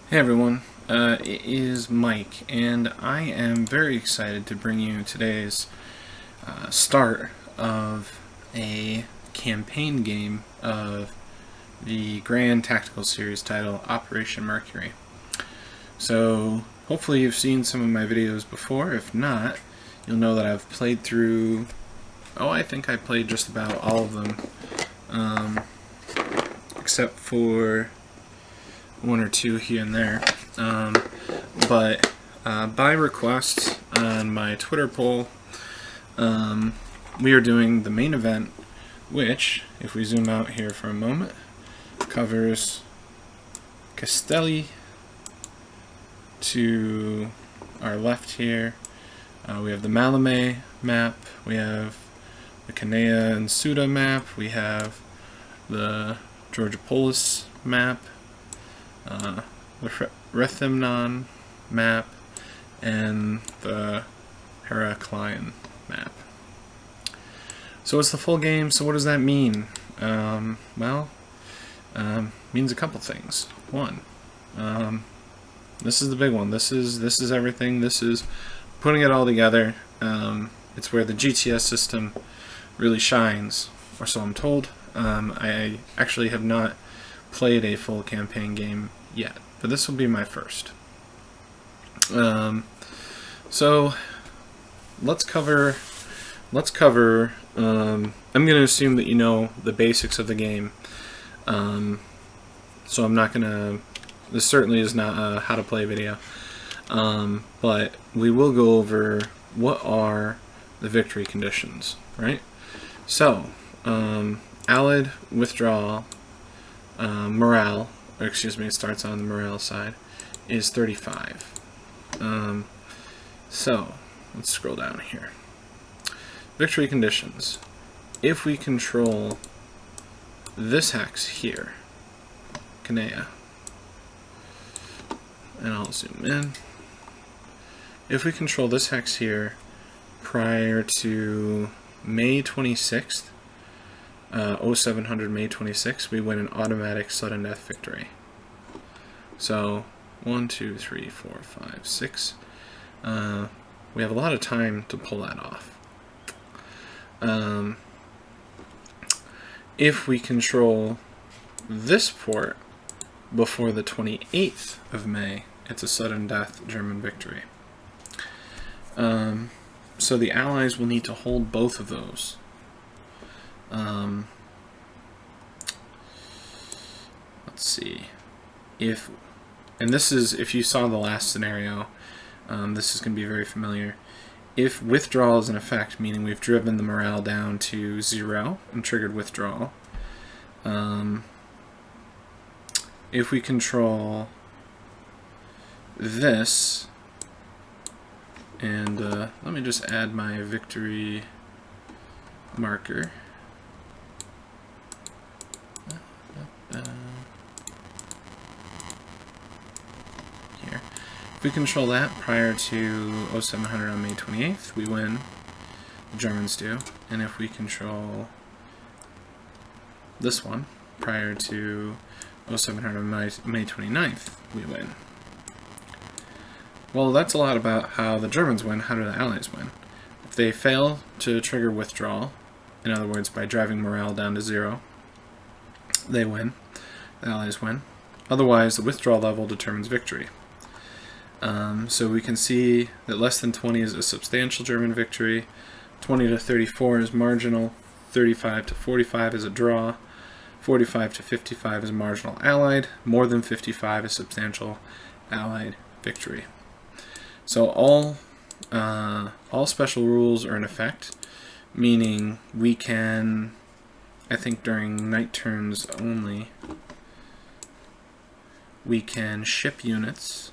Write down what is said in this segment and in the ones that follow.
Hey everyone, it is Mike, and I am very excited to bring you today's start of a campaign game of the Grand Tactical Series title, Operation Mercury. So, hopefully you've seen some of my videos before. If not, you'll know that I've played through, I think I played just about all of them, except for one or two here and there, but by request on my Twitter poll, we are doing the main event, which, if we zoom out here for a moment, covers Castelli to our left here. We have the Malame map, we have the Canea and Suda map, we have the Georgopolis map, the Rethymnon map, and the Heraclion map. So what's the full game? So what does that mean? Means a couple things. One, this is the big one. This is everything. This is putting it all together. It's where the GTS system really shines, or so I'm told. I actually have not played a full campaign game yet, but this will be my first. So let's cover. I'm going to assume that you know the basics of the game. So I'm not going to. This certainly is not a how to play video. But we will go over what are the victory conditions, right? So, Allied withdrawal. Morale, or excuse me, it starts on the morale side, is 35. So, let's scroll down here. Victory conditions. If we control this hex here, Canea, and I'll zoom in. If we control this hex here prior to May 26th, 0700 May 26, we win an automatic sudden death victory. So 1, 2, 3, 4, 5, 6. We have a lot of time to pull that off. If we control this port before the 28th of May, it's a sudden death German victory. So the Allies will need to hold both of those. Let's see. And this is, if you saw the last scenario, this is going to be very familiar. If withdrawal is in effect, meaning we've driven the morale down to 0 and triggered withdrawal, if we control this, and let me just add my victory marker. Here. If we control that prior to 0700 on May 28th, we win. The Germans do. And if we control this one prior to 0700 on May 29th, we win. Well, that's a lot about how the Germans win. How do the Allies win? If they fail to trigger withdrawal, in other words, by driving morale down to 0, they win. The Allies win. Otherwise, the withdrawal level determines victory. So we can see that less than 20 is a substantial German victory, 20 to 34 is marginal, 35 to 45 is a draw, 45 to 55 is marginal Allied, more than 55 is substantial Allied victory. So all special rules are in effect, meaning we can, I think during night turns only, we can ship units.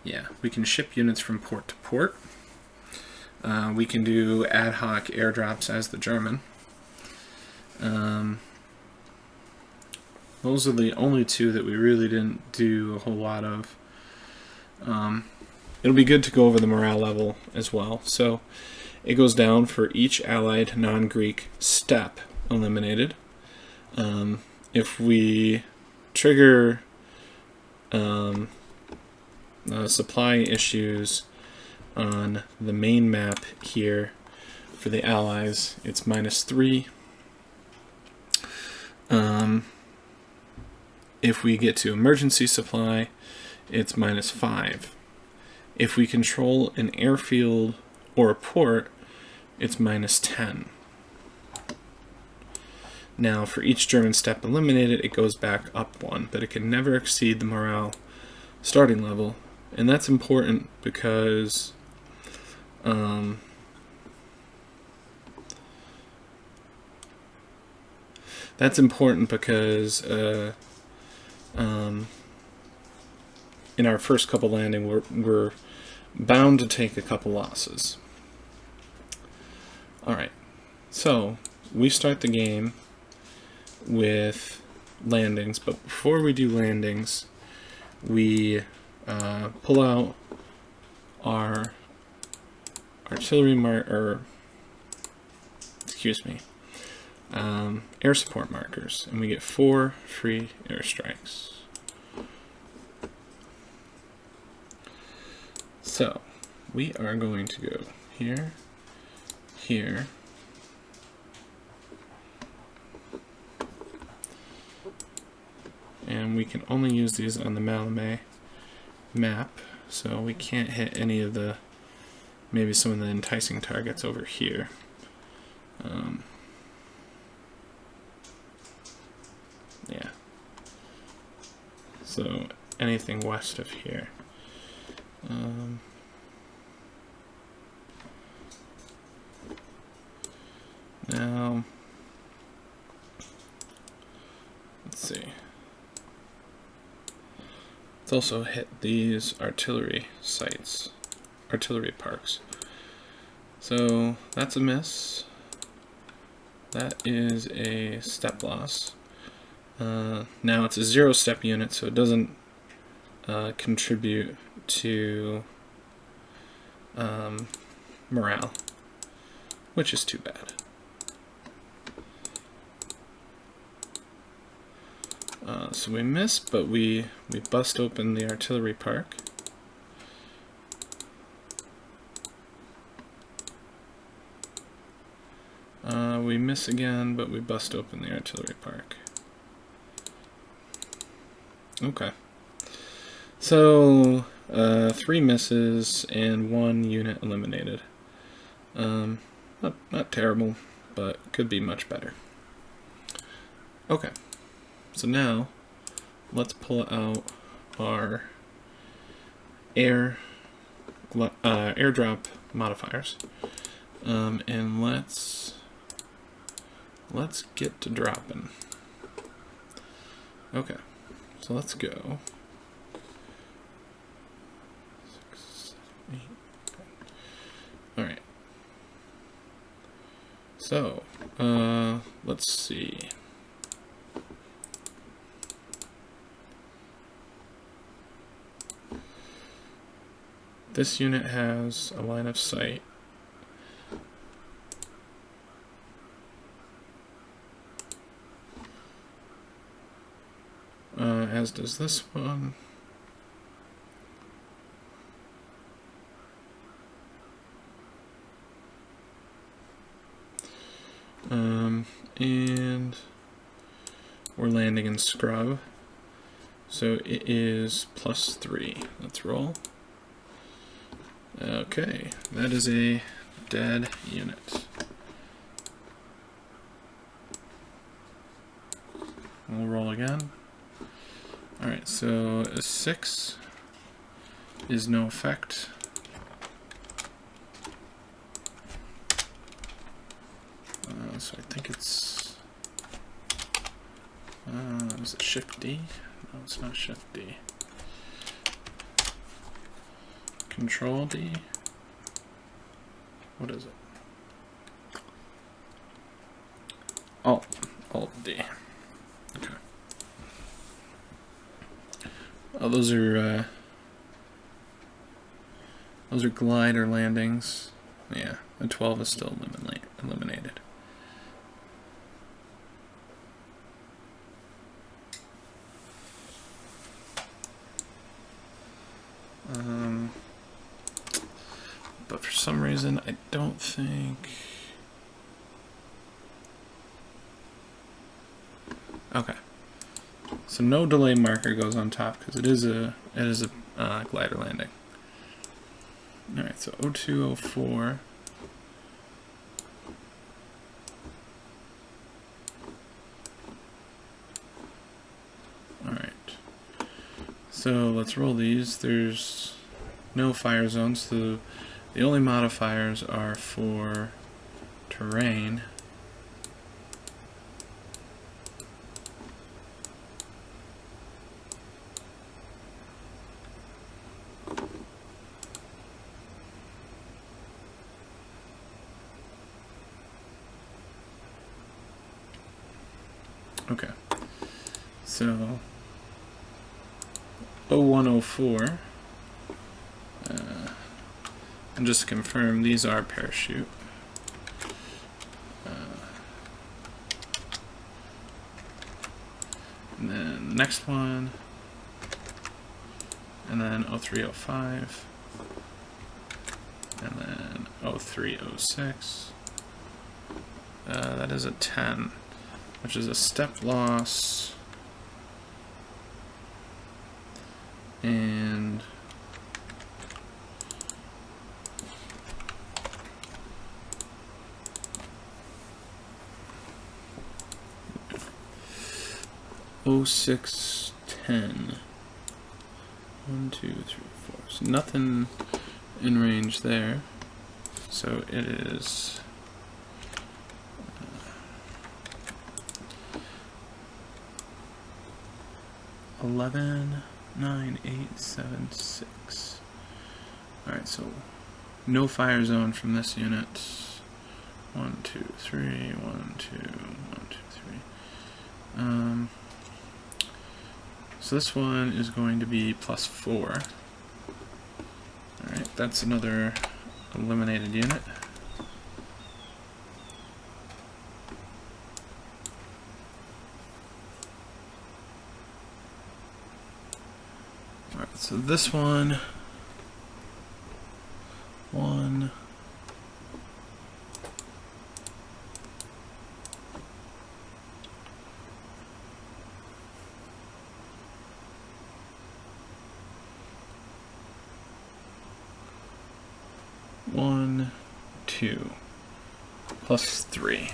Yeah, we can ship units from port to port. We can do ad hoc airdrops as the German. Those are the only two that we really didn't do a whole lot of. It'll be good to go over the morale level as well. So it goes down for each allied non-Greek step eliminated. If we trigger supply issues on the main map here for the Allies. It's -3. If we get to emergency supply, it's -5. If we control an airfield or a port, it's -10. Now, for each German step eliminated, it goes back up 1, but it can never exceed the morale starting level. And that's important because in our first couple landing, we're bound to take a couple losses. Alright, so we start the game with landings, but before we do landings, we pull out our artillery air support markers, and we get 4 free airstrikes. So we are going to go here, here, and we can only use these on the Malmö map, so we can't hit any of the, maybe some of the enticing targets over here. Yeah. So anything west of here. Now, let's see. Let's also hit these artillery sites, artillery parks. So that's a miss. That is a step loss. Now it's a 0-step unit, so it doesn't contribute to morale, which is too bad. So we miss, but we bust open the artillery park. We miss again, but we bust open the artillery park. Okay. So, 3 misses and 1 unit eliminated. Not terrible, but could be much better. Okay. So now, let's pull out our airdrop modifiers, and let's get to dropping. Okay, so let's go. 6, 7, 8. All right. So, let's see. This unit has a line of sight. As does this one. And we're landing in scrub. So it is +3. Let's roll. Okay, that is a dead unit. We'll roll again. Alright, so a 6 is no effect. So I think it's... is it Shift D? No, it's not Shift D. Control D? What is it? Alt D. Okay. Oh, those are glider landings. Yeah, the 12 is still eliminated. But for some reason, I don't think... Okay. So no delay marker goes on top because it is a glider landing. All right, so 0204. All right. So let's roll these. There's no fire zones, so the only modifiers are for terrain. Okay, so 0104, and just to confirm, these are parachute. And then the next one, and then 0305, and then 0306. That is a 10. Which is a step loss, and oh 0610. 1, 2, 3, 4. So nothing in range there. So it is 11, 9, 8, 7, 6. Alright, so no fire zone from this unit. 1, 2, 3, 1, 2, 1, 2, 3. So this one is going to be +4. Alright, that's another eliminated unit. Alright, so this one, 1, one, 2, +3.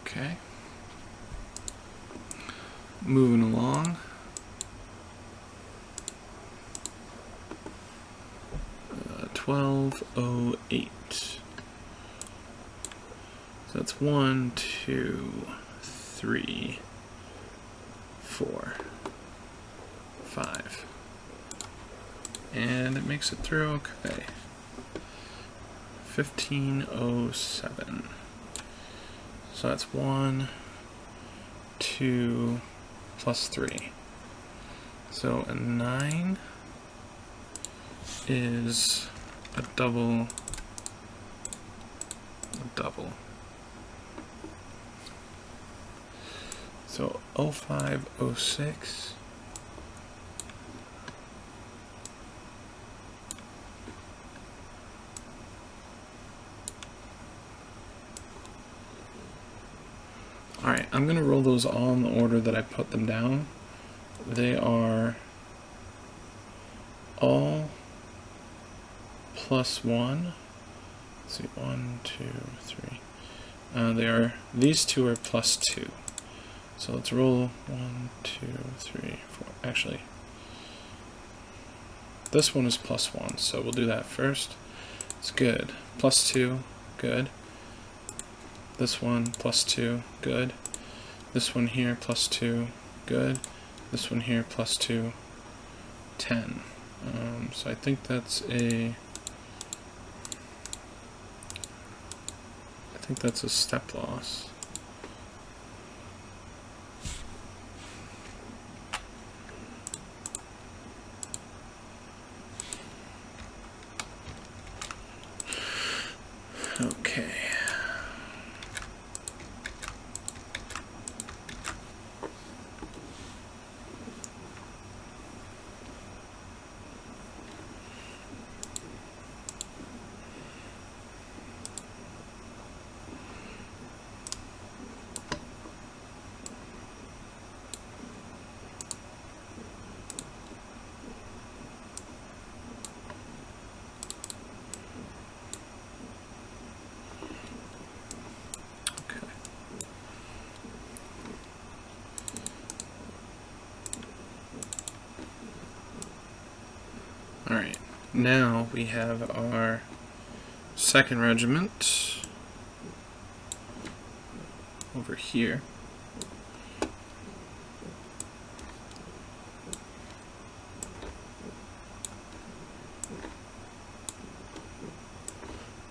Okay. Moving along. Uh, 1208. So that's 1, 2, 3, 4, 5. And it makes it through okay. 1507. So that's 1, 2, +3. So a 9 is a double. So 0506. Alright, I'm going to roll those all in the order that I put them down. They are all +1. Let's see, 1, 2, 3. These two are +2. So let's roll 1, 2, 3, 4. Actually, this one is +1, so we'll do that first. It's good. +2, good. This one +2, good. This one here +2, good. This one here +2, 10. So I think that's a step loss. Okay. now we have our 2nd Regiment over here.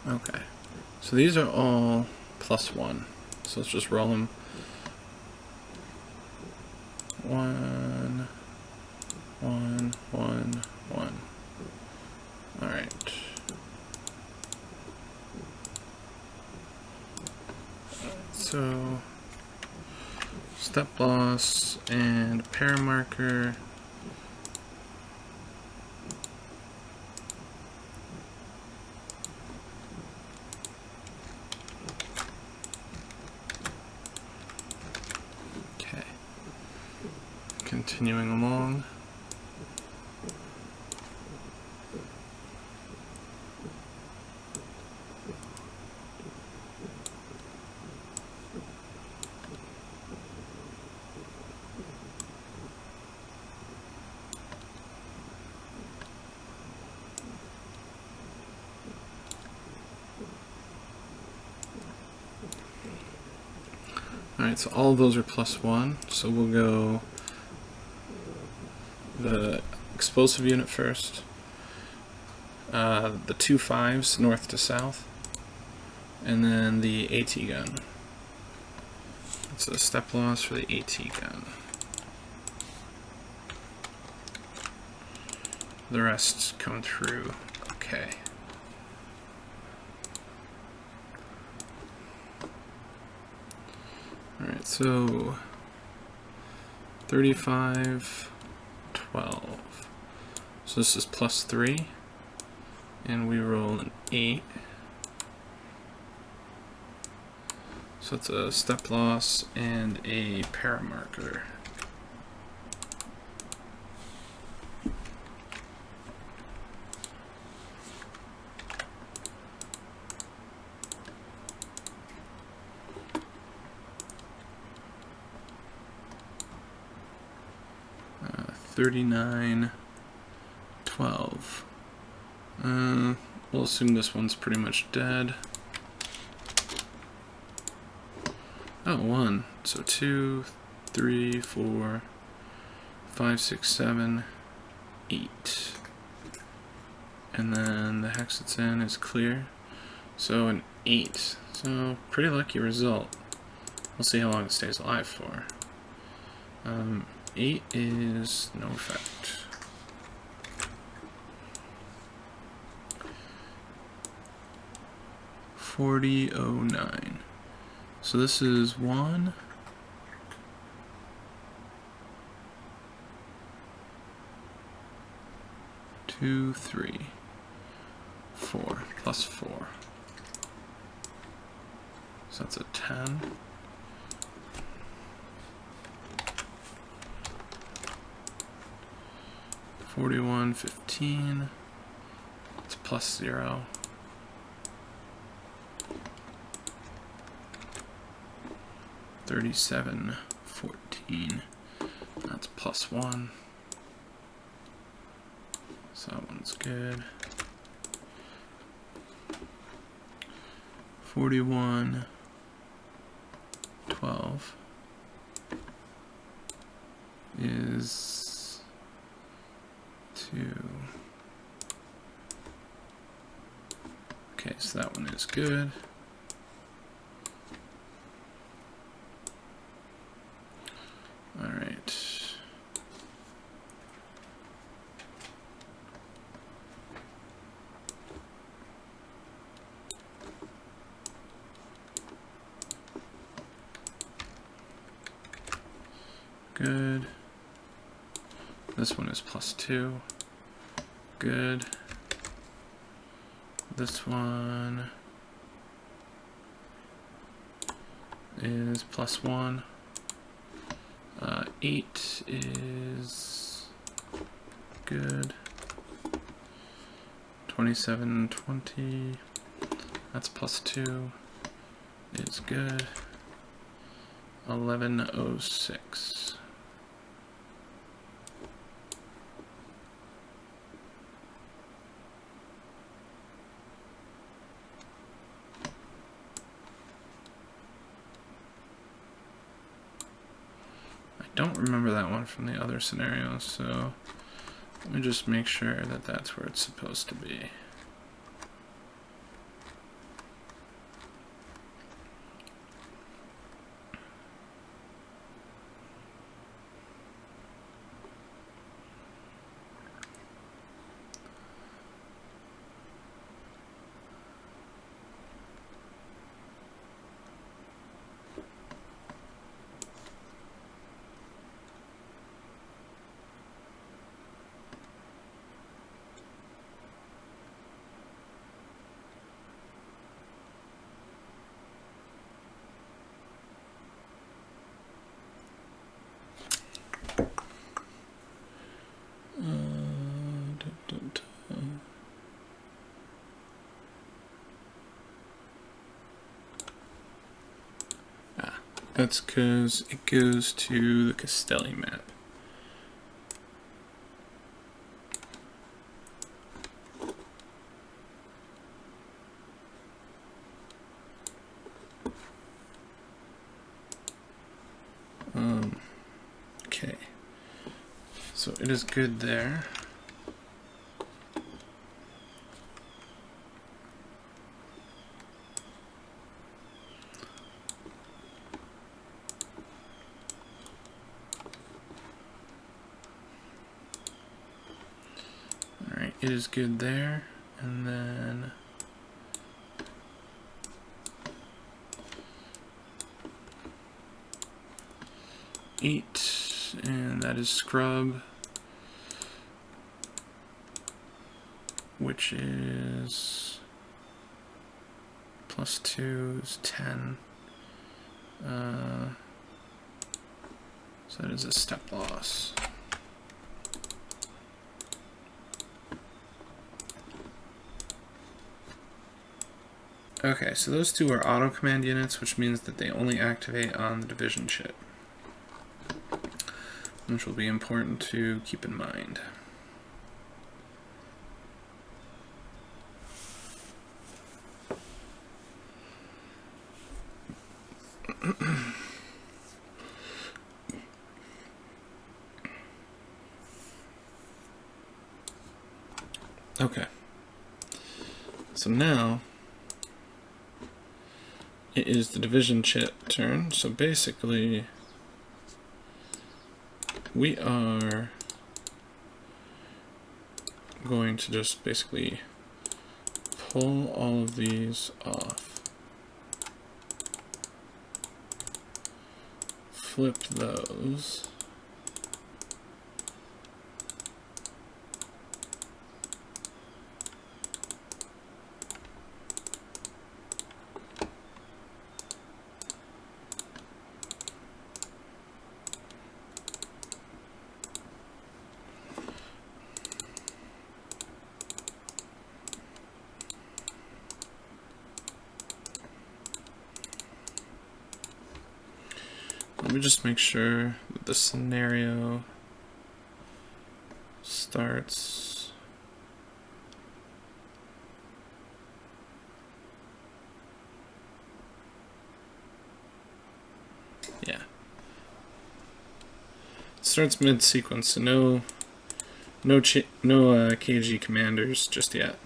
Okay, so these are all +1. So let's just roll them. 1, 1, 1, 1. Alright. So, step loss and paramarker. Okay. Continuing along. Alright, so all of those are +1, so we'll go the explosive unit first, the 2 5s north to south, and then the AT gun. It's a step loss for the AT gun. The rest come through okay. Alright, so 35, 12. So this is +3, and we roll an 8. So it's a step loss and a paramarker. Uh, 39, 12. We'll assume this one's pretty much dead. Oh, 1. So 2, 3, 4, 5, 6, 7, 8. And then the hex it's in is clear. So an 8. So pretty lucky result. We'll see how long it stays alive for. 8 is no effect. $40.09. So this is 1, 2, 3, 4, +4. So that's a 10. $41.15. It's +0. $37.14. That's +1. So that one's good. 41.12 is 2. Okay, so that one is good. Alright. Good. This one is +2. Good. This one is +1. 8 is good. 27.20. That's +2. Is good. 11.06. don't remember that one from the other scenarios, so let me just make sure that that's where it's supposed to be. That's because it goes to the Castelli map. Okay, so it is good there. Alright, it is good there, and then eight, and that is scrub, which is +2 is 10. So that is a step loss. Okay, so those two are auto command units, which means that they only activate on the division chip, which will be important to keep in mind. Okay, so now it is the division chip turn. So basically we are going to just basically pull all of these off, flip those, let me just make sure that the scenario starts. Yeah. It starts mid-sequence, so no KG commanders just yet.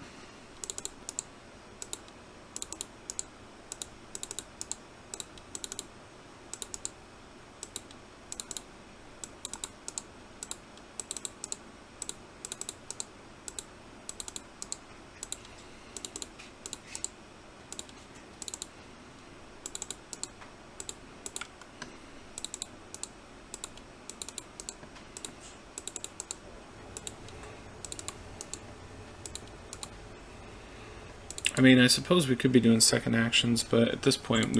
I mean, I suppose we could be doing second actions, but at this point,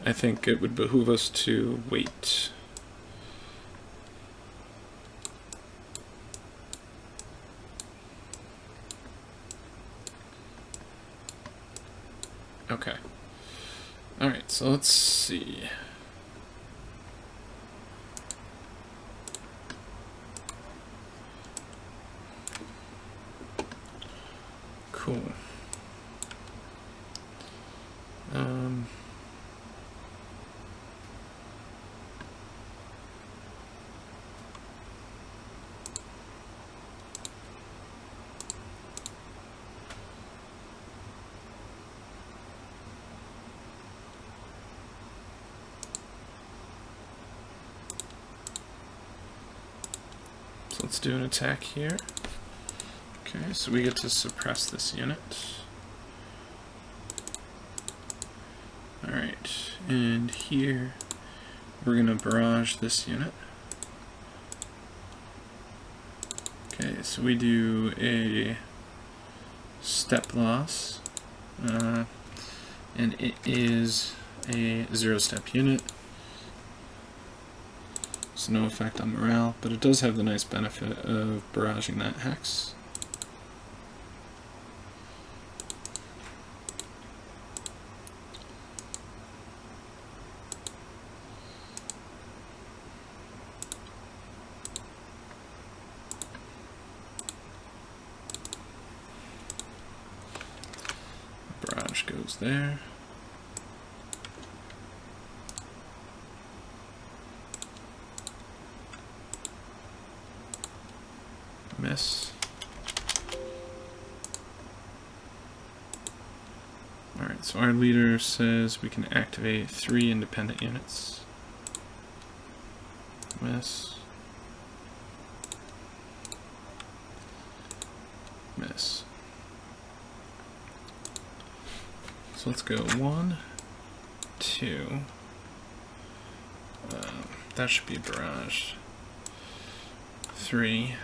I think it would behoove us to wait. Okay. Alright, so let's see. Cool. So let's do an attack here. Okay, so we get to suppress this unit. Alright, and here we're going to barrage this unit. Okay, so we do a step loss, and it is a 0-step unit. So no effect on morale, but it does have the nice benefit of barraging that hex. Barrage goes there. Miss. Alright, so our leader says we can activate 3 independent units. Miss. Miss. So let's go 1, 2. That should be barrage. 3.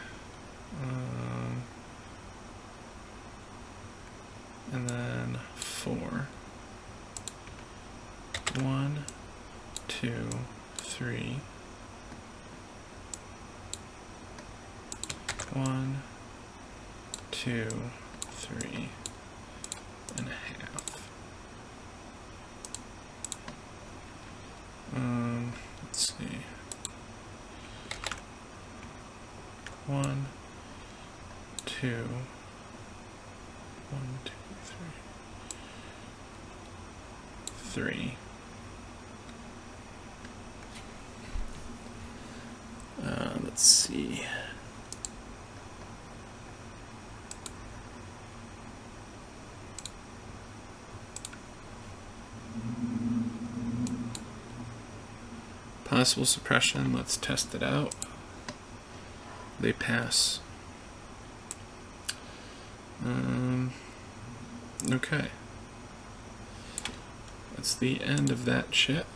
And then 4. 1, 2, 3. 1, 2, 3 and a half. Let's see. 1, 2, 1, 2, 3. Let's see. Possible suppression, let's test it out. They pass. Okay. That's the end of that chit.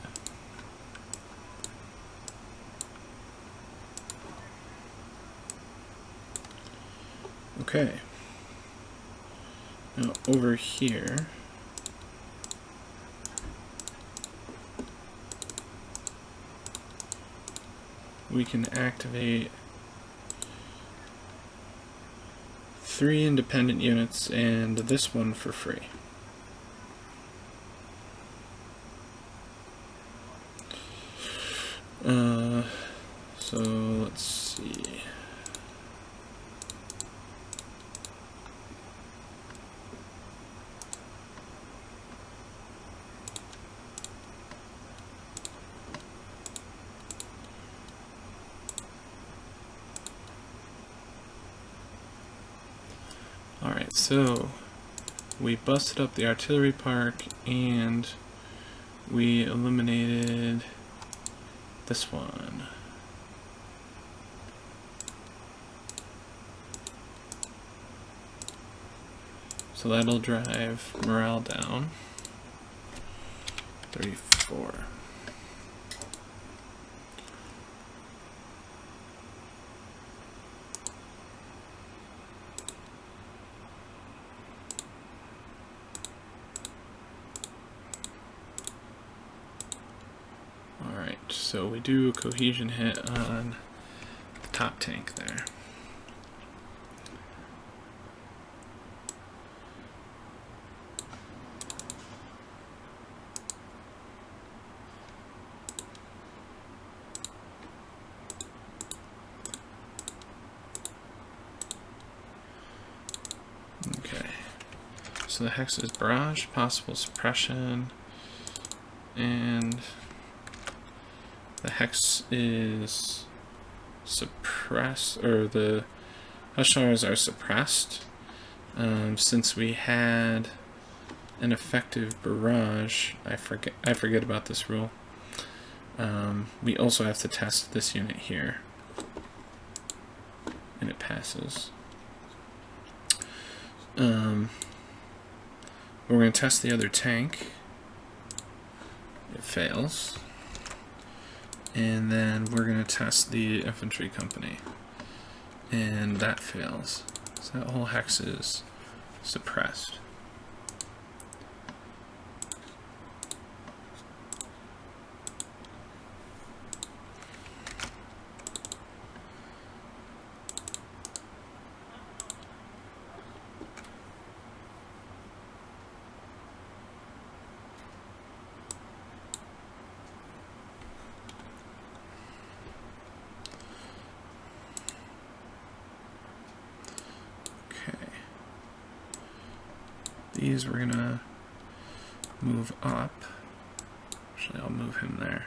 Okay. Now over here, we can activate 3 independent units and this one for free. So let's see. Alright, so we busted up the artillery park and we eliminated this one. So that'll drive morale down. 34. Alright, so we do a cohesion hit on the top tank there. Okay, so the hex is barrage, possible suppression, and the hex is suppressed, or the Hussars are suppressed. Since we had an effective barrage, I forget about this rule. We also have to test this unit here. and it passes. We're going to test the other tank. It fails. And then we're going to test the infantry company. And that fails. So that whole hex is suppressed. These we're gonna move up. Actually, I'll move him there.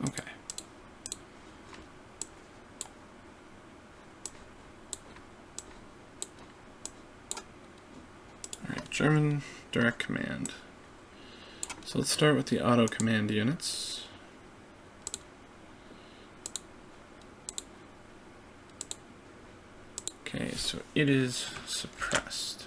Okay. German direct command. So let's start with the auto command units. Okay, so it is suppressed.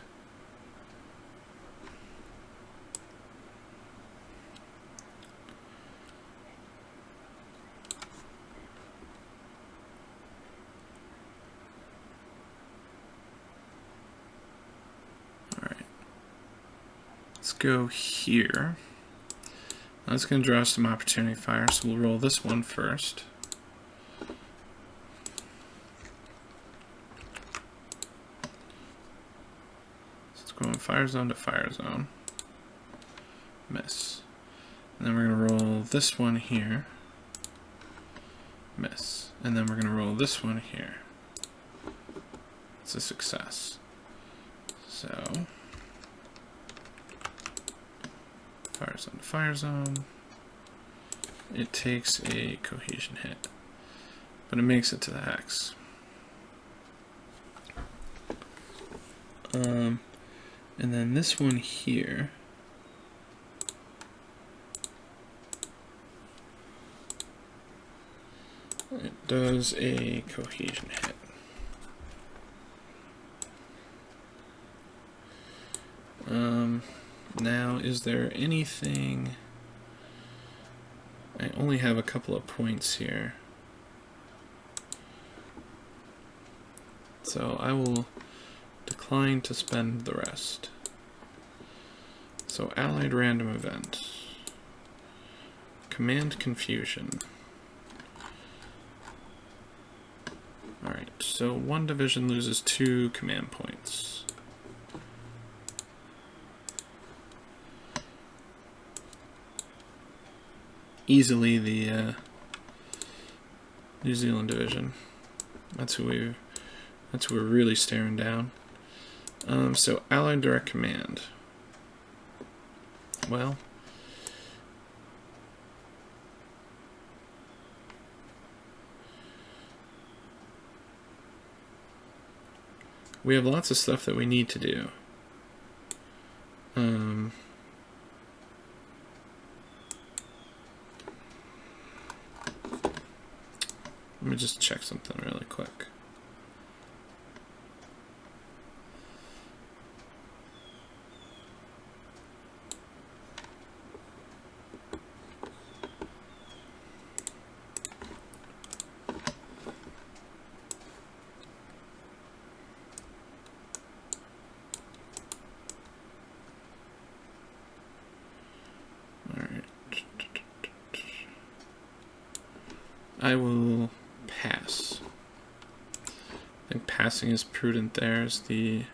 Let's go here. That's going to draw some opportunity fire, so we'll roll this one first. So it's going fire zone to fire zone. Miss. And then we're going to roll this one here. Miss. And then we're going to roll this one here. It's a success. So fire zone to fire zone. It takes a cohesion hit, but it makes it to the hex. And then this one here, it does a cohesion hit. Now, is there anything? I only have a couple of points here, so I will decline to spend the rest. So allied random event, command confusion. Alright, so one division loses 2 command points. Easily the New Zealand division. That's who we're really staring down. So allied direct command. Well, we have lots of stuff that we need to do. Let me just check something really quick. I will pass. I think passing is prudent there as the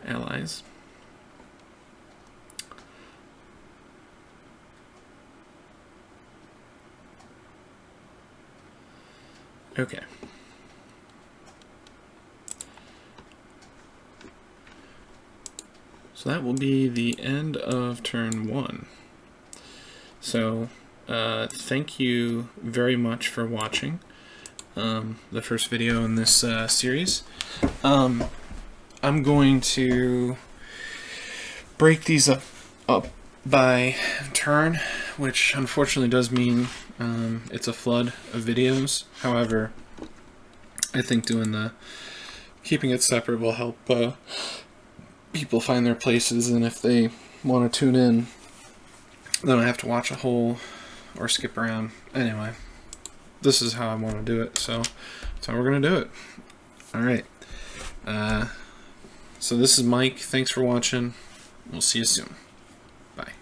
allies. Okay. So that will be the end of turn 1. So thank you very much for watching the first video in this series. I'm going to break these up by turn, which unfortunately does mean it's a flood of videos. However, I think keeping it separate will help people find their places, and if they want to tune in, they don't have to watch a whole or skip around. Anyway, this is how I want to do it, so that's how we're going to do it. Alright, so this is Mike. Thanks for watching. We'll see you soon. Bye.